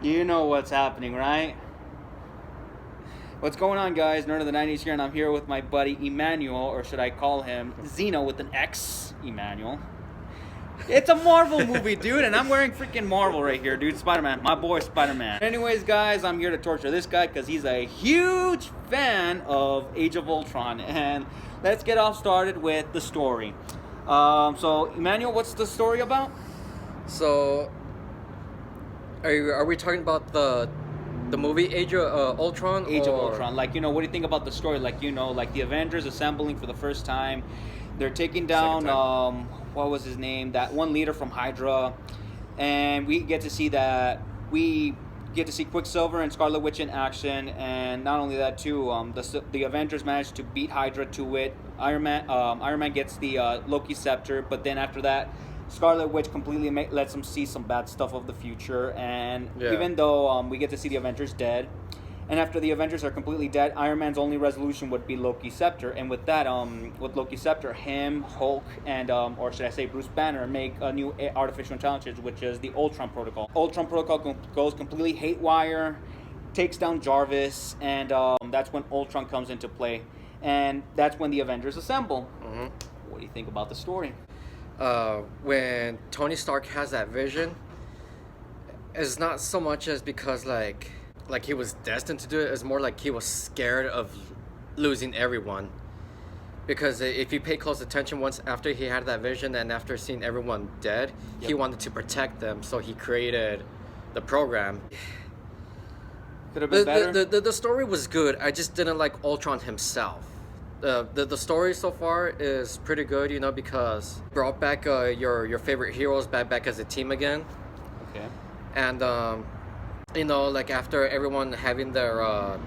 You know what's happening, right? What's going on, guys? Nerd of the 90s here, and I'm here with my buddy Emmanuel, or should I call him Xeno with an X, Emmanuel. It's a Marvel movie, dude, and I'm wearing freaking Marvel right here, dude. Spider-Man, my boy Spider-Man. Anyways, guys, I'm here to torture this guy because he's a huge fan of Age of Ultron, and let's get off started with the story. So, Emmanuel, what's the story about? So, are we talking about the movie Age of Ultron? Age of Ultron. Like, what do you think about the story? Like, like the Avengers assembling for the first time. They're taking down, what was his name? That one leader from Hydra. And we get to see Quicksilver and Scarlet Witch in action. And not only that, too, the Avengers managed to beat Hydra to it. Iron Man gets the Loki scepter, but then after that, Scarlet Witch completely lets him see some bad stuff of the future, and even though we get to see the Avengers dead, and after the Avengers are completely dead, Iron Man's only resolution would be Loki's scepter, and with that, with Loki's scepter, him, Hulk, and or should I say Bruce Banner make a new artificial intelligence, which is the Ultron Protocol. Ultron Protocol goes completely haywire, takes down Jarvis, and that's when Ultron comes into play, and that's when the Avengers assemble. Mm-hmm. What do you think about the story? When Tony Stark has that vision, it's not so much as because like he was destined to do it. It's more like he was scared of losing everyone. Because if you pay close attention, once after he had that vision and after seeing everyone dead, he wanted to protect them, so he created the program. Could have been better. The story was good. I just didn't like Ultron himself. The story so far is pretty good, because brought back your favorite heroes back as a team again. Okay. And like after everyone having their own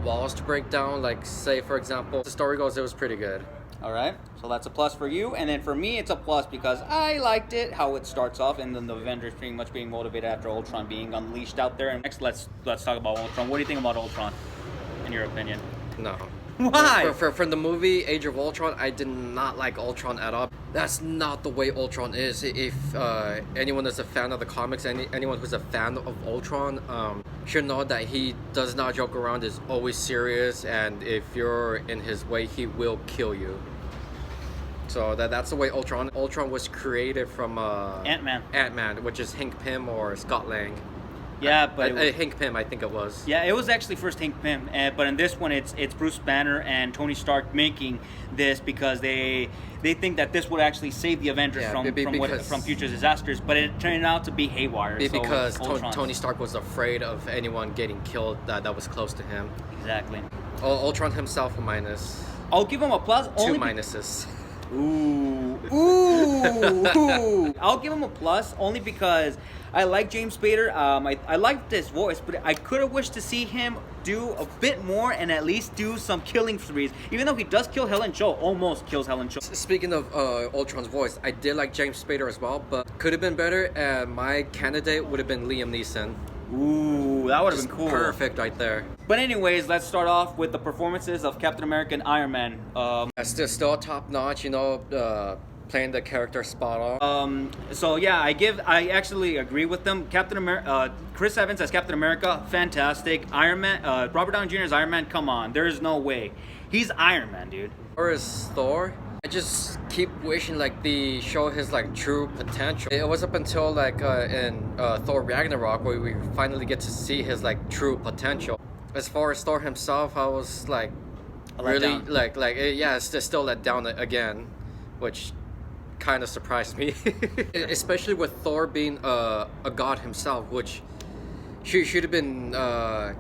walls to break down, like say for example, the story goes, it was pretty good. All right, so that's a plus for you, and then for me, it's a plus because I liked it how it starts off, and then the Avengers pretty much being motivated after Ultron being unleashed out there. And next, let's talk about Ultron. What do you think about Ultron, in your opinion? No. Why? From the movie Age of Ultron, I did not like Ultron at all. That's not the way Ultron is. If anyone is a fan of the comics, anyone who's a fan of Ultron should know that he does not joke around, is always serious, and if you're in his way, he will kill you. So that's the way Ultron was created from Ant-Man, which is Hank Pym or Scott Lang. Yeah, but Hank Pym, I think it was. Yeah, it was actually first Hank Pym, but in this one, it's Bruce Banner and Tony Stark making this because they think that this would actually save the Avengers from future disasters, but it turned out to be haywire. Because Tony Stark was afraid of anyone getting killed that was close to him. Exactly. Ultron himself a minus. I'll give him a plus. Two minuses. Ooh. I'll give him a plus only because I like James Spader. I liked his voice, but I could have wished to see him do a bit more and at least do some killing sprees. Even though he does kill Helen Cho, almost kills Helen Cho. Speaking of Ultron's voice, I did like James Spader as well, but could have been better, and my candidate would have been Liam Neeson. Ooh, that would have been cool. Perfect right there. But anyways, let's start off with the performances of Captain America and Iron Man. Still top notch, playing the character spot on. So yeah, I actually agree with them. Chris Evans as Captain America, fantastic. Iron Man, Robert Downey Jr. as Iron Man, come on, there is no way. He's Iron Man, dude. Or as Thor, I just keep wishing they show his true potential. It was up until in Thor Ragnarok where we finally get to see his true potential. As far as Thor himself, I was really it's still let down again, which kind of surprised me. Especially with Thor being a god himself, which should have been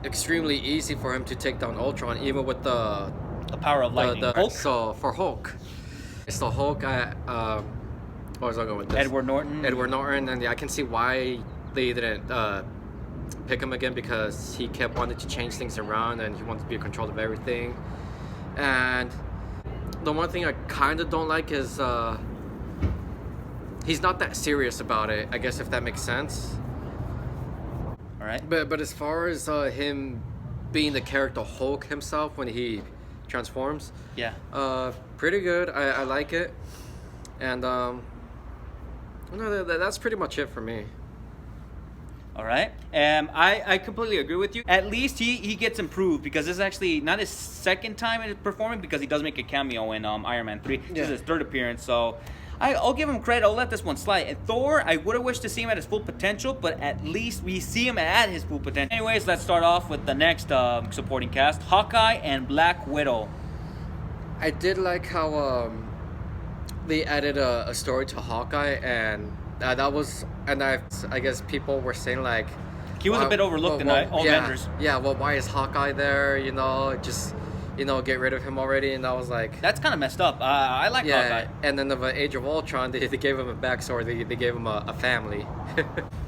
extremly easy for him to take down Ultron, even with the power of lightning. Hulk? So for Hulk, it's the Hulk. What was I going with this? Edward Norton, and I can see why they didn't pick him again, because he kept wanting to change things around and he wanted to be in control of everything. And the one thing I kind of don't like is he's not that serious about it, I guess, if that makes sense. All right. But as far as him being the character Hulk himself when he transforms, pretty good. I like it. And that's pretty much it for me. All right. I completely agree with you. At least he gets improved because this is actually not his second time in performing because he does make a cameo in Iron Man 3. This is his third appearance, so I'll give him credit. I'll let this one slide. And Thor, I would have wished to see him at his full potential, but at least we see him at his full potential. Anyways, let's start off with the next supporting cast, Hawkeye and Black Widow. I did like how they added a story to Hawkeye, and that was, and I guess people were saying like He was a bit overlooked in all Avengers. Yeah, well, why is Hawkeye there? You know, just get rid of him already. And I was like, That's kind of messed up. I like Hawkeye. And then of Age of Ultron, they gave him a backstory. They gave him a family.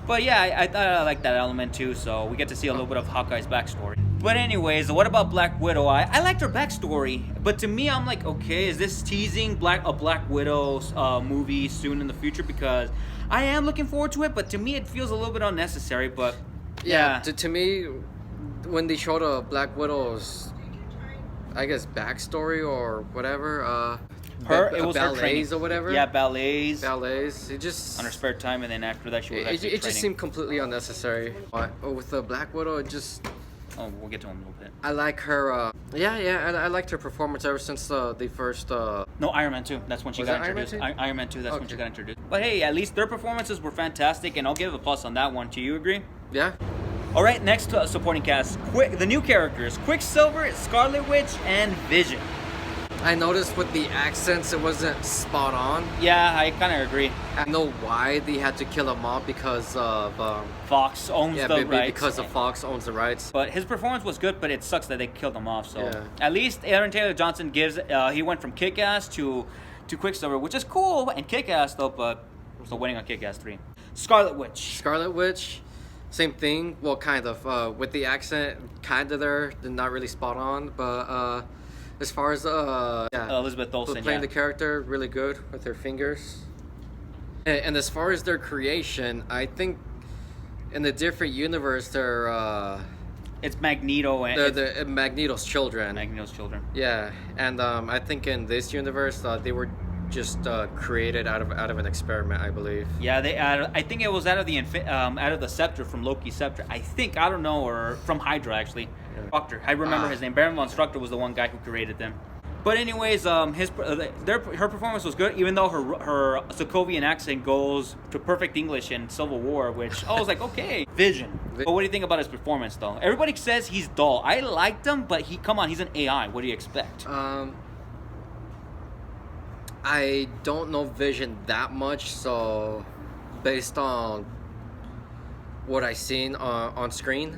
But yeah, I thought I liked that element too, so we get to see a little bit of Hawkeye's backstory. But anyways, what about Black Widow? I liked her backstory, but to me, I'm like, okay, is this teasing a Black Widow's movie soon in the future? Because I am looking forward to it, but to me, it feels a little bit unnecessary. But yeah. To me, when they showed a Black Widow's, I guess, backstory or whatever, it was her training ballets or whatever. Yeah, ballets. It just On her spare time, and then after that, she was actually it just training. seemed completely unnecessary. But with the Black Widow, it just. Oh, we'll get to him in a little bit. I like her. I liked her performance ever since the first. No, Iron Man 2. That's when she Was got that Iron Man introduced. 2? Iron Man 2. That's when Okay. she got introduced. But hey, at least their performances were fantastic, and I'll give a plus on that one. Do you agree? Yeah. All right, next supporting cast. The new characters: Quicksilver, Scarlet Witch, and Vision. I noticed with the accents, it wasn't spot on. Yeah, I kind of agree. I know why they had to kill him off because of Fox owns the rights. because of Fox owns the rights. But his performance was good, but it sucks that they killed him off. So Yeah. at least Aaron Taylor Johnson gives. He went from Kick-Ass to Quicksilver, which is cool and Kick-Ass though. But so waiting on Kick-Ass 3. Scarlet Witch. Scarlet Witch, same thing. Well, kind of. With the accent, kind of there, they're not really spot on. But as far as Elizabeth Olsen, playing the character, really good with her fingers. And as far as their creation, I think in the different universe, It's Magneto and they're Magneto's children. Magneto's children. Yeah, and I think in this universe, they were just created out of an experiment, I believe. Yeah, they added. I think it was out of the scepter from Loki's scepter. I don't know, or from Hydra actually. Yeah. Structor. I remember his name. Baron von Structor was the one guy who created them. But anyways, her performance was good, even though her Sokovian accent goes to perfect English in Civil War, which I was like, okay. Vision. But what do you think about his performance, though? Everybody says he's dull. I liked him, but he's an AI. What do you expect? I don't know Vision that much, so based on what I've seen on screen,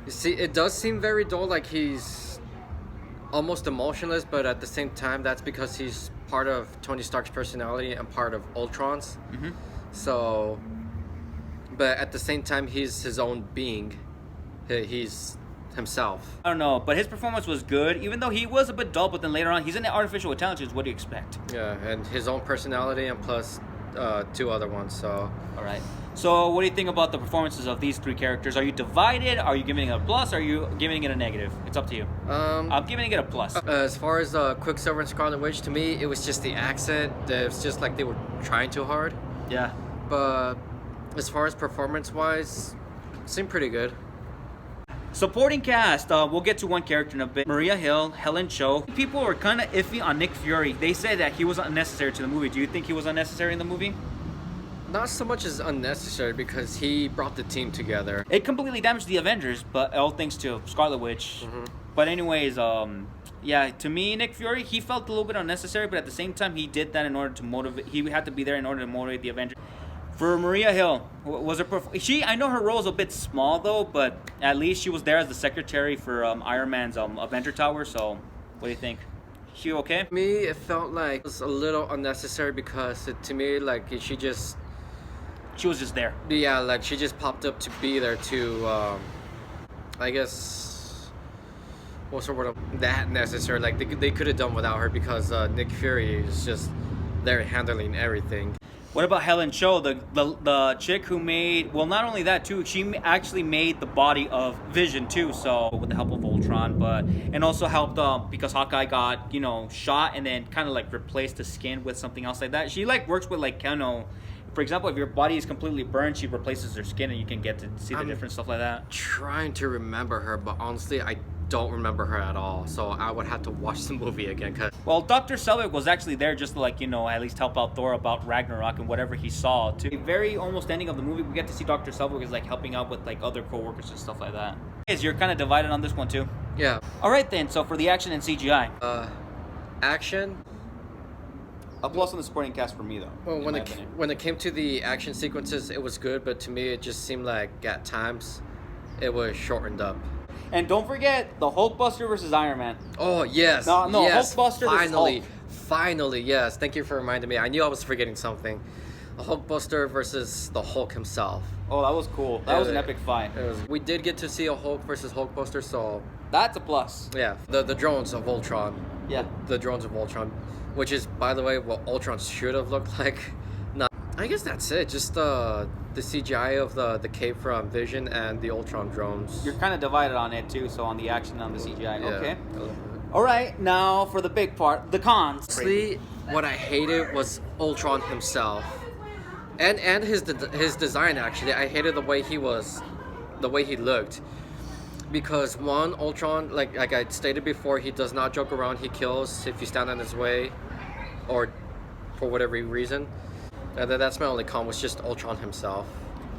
you see, it does seem very dull, like he's almost emotionless, but at the same time, that's because he's part of Tony Stark's personality and part of Ultron's. Mm-hmm. So, but at the same time, he's his own being. He's himself. I don't know, but his performance was good, even though he was a bit dull, but then later on, he's an artificial intelligence. What do you expect? Yeah, and his own personality and plus two other ones, so. All right. So what do you think about the performances of these three characters? Are you divided? Are you giving it a plus? Are you giving it a negative? It's up to you. I'm giving it a plus. As far as Quicksilver and Scarlet Witch, to me, it was just the accent. It's just like they were trying too hard. Yeah. But as far as performance-wise, seemed pretty good. Supporting cast, we'll get to one character in a bit. Maria Hill, Helen Cho. People were kind of iffy on Nick Fury. They said that he was unnecessary to the movie. Do you think he was unnecessary in the movie? Not so much as unnecessary because he brought the team together. It completely damaged the Avengers, but all thanks to Scarlet Witch. Mm-hmm. But anyways, yeah, to me, Nick Fury, he felt a little bit unnecessary, but at the same time, he did that in order to motivate. He had to be there in order to motivate the Avengers. For Maria Hill, was her I know her role is a bit small though, but at least she was there as the secretary for Iron Man's Avenger Tower. So, what do you think? She okay? To me, it felt like it was a little unnecessary because to me, like she was just there. Yeah, like she just popped up to be there to, I guess, what's the word? That necessary. Like they could have done without her because Nick Fury is just there handling everything. What about Helen Cho, the chick who made, well, not only that too, she actually made the body of Vision too, so with the help of Ultron, and also helped because Hawkeye got, shot and then kind of like replaced the skin with something else like that. She like works with like Xeno for example, if your body is completely burned, she replaces her skin, and you can get to see the different stuff like that. Trying to remember her, but honestly, I don't remember her at all. So I would have to watch the movie again. Well, Dr. Selvig was actually there just to, like, at least help out Thor about Ragnarok and whatever he saw. To the very almost ending of the movie, we get to see Dr. Selvig is like helping out with like other co-workers and stuff like that. You're kind of divided on this one too. Yeah. All right then. So for the action and CGI, action. a plus on the supporting cast for me though. Well, when it came to the action sequences, it was good, but to me, it just seemed like at times it was shortened up. And don't forget the Hulkbuster versus Iron Man. Oh yes, no, yes, Hulkbuster versus Hulk. Finally, yes. Thank you for reminding me. I knew I was forgetting something. The Hulkbuster versus the Hulk himself. Oh, that was cool. That was an epic fight. We did get to see a Hulk versus Hulkbuster, so that's a plus. Yeah, the drones of Ultron. Yeah, the drones of Ultron, which is, by the way, what Ultron should have looked like. No, I guess that's it. Just the CGI of the cape from Vision and the Ultron drones. You're kind of divided on it too. So on the action and on the CGI. Yeah. Okay. All right, now for the big part, the cons. Honestly, what I hated was Ultron himself, and his design. Actually, I hated the way he looked, because one, Ultron, like I stated before, he does not joke around. He kills if you stand in his way, or for whatever reason. And that's my only con, was just Ultron himself.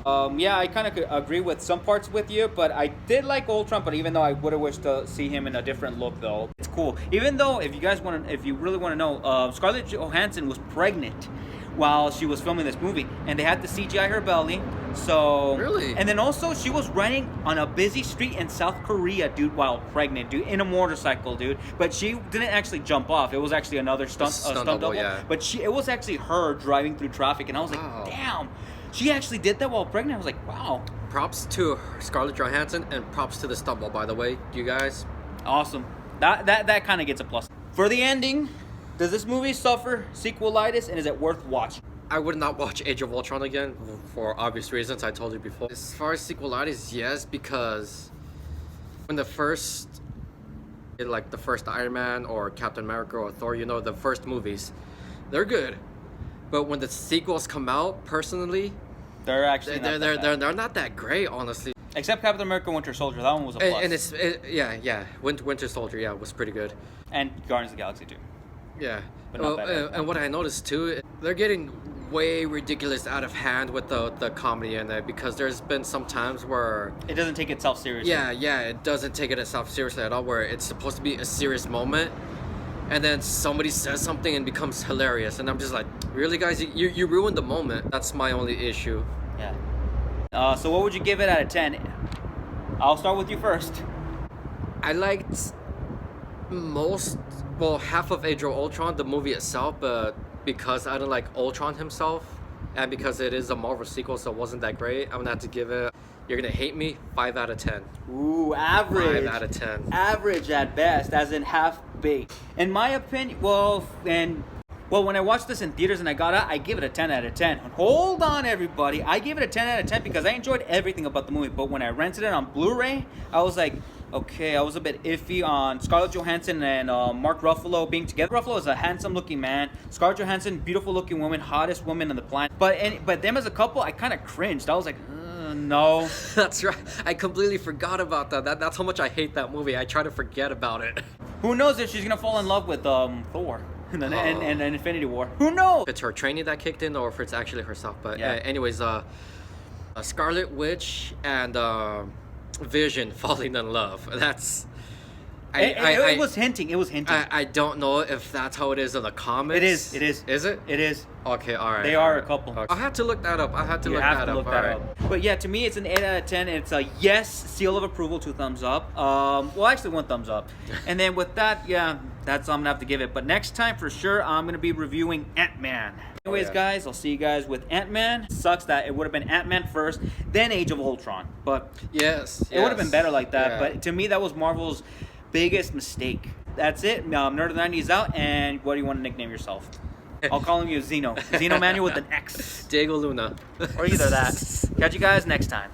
Yeah, I kind of agree with some parts with you, but I did like Ultron. But even though I would have wished to see him in a different look, though, it's cool. Even though, if you really want to know, Scarlett Johansson was pregnant while she was filming this movie, and they had to CGI her belly. So really, and then also she was running on a busy street in South Korea, dude, while pregnant, dude, in a motorcycle, dude. But she didn't actually jump off. It was actually another stunt double. Yeah. But it was actually her driving through traffic, and I was like, wow, damn. She actually did that while pregnant. I was like, wow. Props to Scarlett Johansson, and props to the stuntball, by the way, you guys. Awesome. That kind of gets a plus. For the ending, does this movie suffer sequelitis, and is it worth watching? I would not watch Age of Ultron again for obvious reasons I told you before. As far as sequelitis, yes, because when the first Iron Man or Captain America or Thor, the first movies, they're good. But when the sequels come out, personally, they're actually they're not that great, honestly. Except Captain America: Winter Soldier, that one was a plus. And Winter Soldier, was pretty good. And Guardians of the Galaxy too. Yeah. But not bad. And what I noticed too, they're getting way ridiculous out of hand with the comedy in it, because there's been some times where it doesn't take itself seriously. Yeah, it doesn't take itself seriously at all, where it's supposed to be a serious moment, and then somebody says something and becomes hilarious, and I'm just like, really, guys, you ruined the moment. That's my only issue. Yeah. So what would you give it out of 10? I'll start with you first. I liked half of Age of Ultron, the movie itself, but because I don't like Ultron himself, and because it is a Marvel sequel, so it wasn't that great, I'm gonna have to give it, you're gonna hate me, 5 out of 10. Ooh, average. 5 out of 10. Average at best, as in half baked. In my opinion, when I watched this in theaters and I got out, I give it a 10 out of 10. Hold on, everybody. I gave it a 10 out of 10 because I enjoyed everything about the movie. But when I rented it on Blu-ray, I was like, okay, I was a bit iffy on Scarlett Johansson and Mark Ruffalo being together. Ruffalo is a handsome-looking man. Scarlett Johansson, beautiful-looking woman, hottest woman on the planet. But them as a couple, I kind of cringed. I was like, no. That's right. I completely forgot about that. That's how much I hate that movie. I try to forget about it. Who knows if she's gonna fall in love with Thor and Infinity War? Who knows? If it's her training that kicked in, or if it's actually herself. But yeah. Anyways, Scarlet Witch and Vision falling in love. That's. It was hinting. I don't know if that's how it is in the comics. It is. Is it? It is. Okay, all right. They are a couple. I'll have to look that up. You have to look that up. But yeah, to me, it's an 8 out of 10. It's a yes, seal of approval, 2 thumbs up. Well, actually, 1 thumbs up. And then with that, yeah, that's all I'm gonna have to give it. But next time, for sure, I'm gonna be reviewing Ant-Man. Anyways, guys, I'll see you guys with Ant-Man. Sucks that it would have been Ant-Man first, then Age of Ultron. But yes, it would have been better like that. Yeah. But to me, that was Marvel's biggest mistake. That's it. Nerd of the 90s out. And what do you want to nickname yourself? I'll call him Xeno. Xeno Emmanuel with an X. Diego Luna. Or either that. Catch you guys next time.